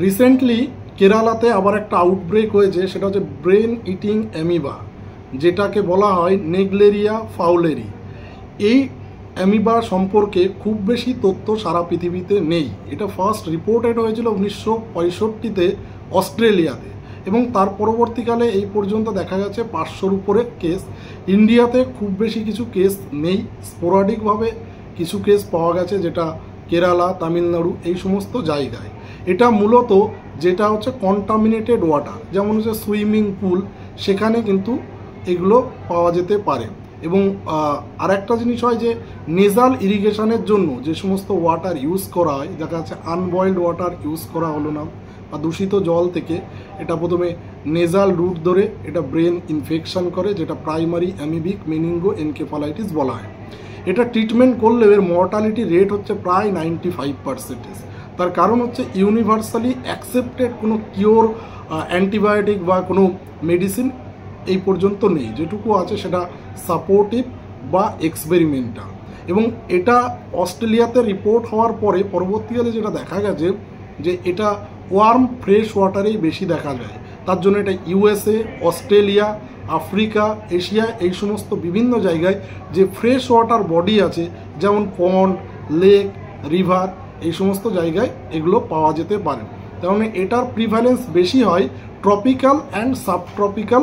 Recently কেরালাতে আবার একটা outbreak হয়েছে, সেটা হচ্ছে ব্রেন ইটিং অ্যামিবা, যেটাকে বলা হয় নেগলেরিয়া ফাউলেরি। এই অ্যামিবা সম্পর্কে খুব বেশি তথ্য সারা পৃথিবীতে নেই। এটা ফার্স্ট রিপোর্টেড হয়েছিল 1965-তে অস্ট্রেলিয়াতে, এবং তার পরবর্তীকালে এই পর্যন্ত দেখা গেছে 500-র উপরে কেস। ইন্ডিয়াতে খুব বেশি কিছু কেস নেই, স্পোরাডিকভাবে কিছু কেস পাওয়া গেছে, যেটা কেরালা, তামিলনাড়ু এই সমস্ত জায়গায়। এটা মূলত যেটা হচ্ছে কন্টামিনেটেড ওয়াটার, যেমন হচ্ছে সুইমিং পুল, সেখানে কিন্তু এগুলো পাওয়া যেতে পারে। এবং আর একটা জিনিস হয় যে নেজাল ইরিগেশনের জন্য যে সমস্ত ওয়াটার ইউজ করা হয়, দেখা যাচ্ছে আনবয়েলড ওয়াটার ইউজ করা হলো না বা দূষিত জল থেকে, এটা প্রথমে নেজাল রুট ধরে এটা ব্রেন ইনফেকশন করে, যেটা প্রাইমারি অ্যামিবিক মেনিনগো এনকেফালাইটিস বলা হয়। এটা ট্রিটমেন্ট করলে এর মর্টালিটি রেট হচ্ছে প্রায় 95%। তার কারণ হচ্ছে ইউনিভার্সালি অ্যাকসেপ্টেড কোনো কিওর অ্যান্টিবায়োটিক বা কোনো মেডিসিন এই পর্যন্ত নেই। যেটুকু আছে সেটা সাপোর্টিভ বা এক্সপেরিমেন্টাল। এবং এটা অস্ট্রেলিয়াতে রিপোর্ট হওয়ার পরে পরবর্তীকালে যেটা দেখা গেছে যে এটা ওয়ার্ম ফ্রেশ ওয়াটারেই বেশি দেখা যায়। তার জন্য এটা ইউএসএ, অস্ট্রেলিয়া, আফ্রিকা, এশিয়া এই সমস্ত বিভিন্ন জায়গায় যে ফ্রেশ ওয়াটার বডি আছে, যেমন পন্ড, লেক, রিভার, এই সমস্ত জায়গায় এগুলো পাওয়া যেতে পারে। তার মানে এটার প্রিভ্যালেন্স বেশি হয় ট্রপিক্যাল অ্যান্ড সাবট্রপিক্যাল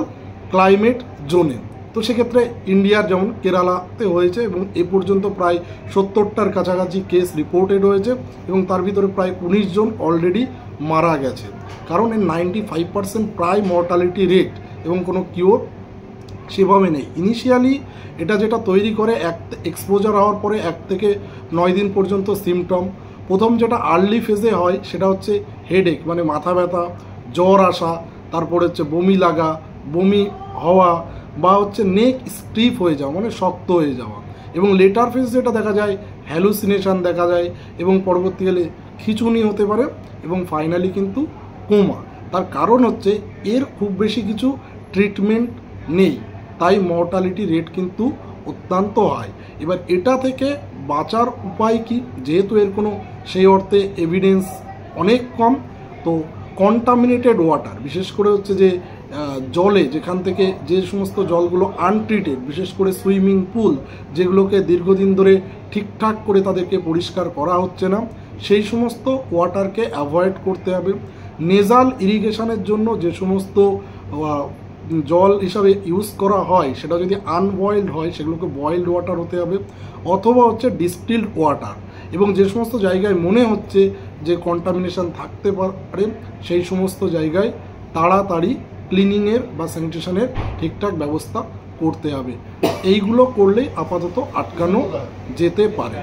ক্লাইমেট জোনে। তো সেক্ষেত্রে ইন্ডিয়ার যেমন কেরালাতে হয়েছে, এবং এ পর্যন্ত প্রায় 70টার কাছাকাছি কেস রিপোর্টেড হয়েছে, এবং তার ভিতরে প্রায় 19 জন অলরেডি মারা গেছে। কারণ এর 95% প্রায় মর্টালিটি রেট, এবং কোনো কিওর সেভাবে নেই। ইনিশিয়ালি এটা যেটা তৈরি করে এক্সপোজার হওয়ার পরে 1 থেকে 9 দিন পর্যন্ত সিমটম। প্রথম যেটা আর্লি ফেজে হয় সেটা হচ্ছে হেডেক, মানে মাথা ব্যথা, জ্বর আসা, তারপরে হচ্ছে বমি লাগা, বমি হওয়া, বা হচ্ছে নেক স্টিফ হয়ে যাওয়া, মানে শক্ত হয়ে যাওয়া। এবং লেটার ফেজ যেটা দেখা যায় হ্যালুসিনেশন দেখা যায়, এবং পরবর্তীকালে খিঁচুনি হতে পারে, এবং ফাইনালি কিন্তু কোমা। তার কারণ হচ্ছে এর খুব বেশি কিছু ট্রিটমেন্ট নেই, তাই মর্টালিটি রেট কিন্তু অত্যন্ত হাই। এবার এটা থেকে বাঁচার উপায় কি, যেহেতু এর কোনো সেই অর্থে এভিডেন্স অনেক কম, তো কন্টামিনেটেড ওয়াটার, বিশেষ করে হচ্ছে যে জলে যেখান থেকে যে সমস্ত জলগুলো আনট্রিটেড, বিশেষ করে সুইমিং পুল যেগুলোকে দীর্ঘদিন ধরে ঠিকঠাক করে তাদেরকে পরিষ্কার করা হচ্ছে না, সেই সমস্ত ওয়াটারকে অ্যাভয়েড করতে হবে। নেজাল ইরিগেশনের জন্য যে সমস্ত জল হিসাবে ইউজ করা হয়, সেটা যদি আনবয়েলড হয় সেগুলোকে বয়েলড ওয়াটার হতে হবে, অথবা হচ্ছে ডিস্টিলড ওয়াটার। এবং যে সমস্ত জায়গায় মনে হচ্ছে যে কন্টামিনেশন থাকতে পারে, সেই সমস্ত জায়গায় তাড়াতাড়ি ক্লিনিংয়ের বা স্যানিটেশনের ঠিকঠাক ব্যবস্থা করতে হবে। এইগুলো করলেই আপাতত আটকানো যেতে পারে।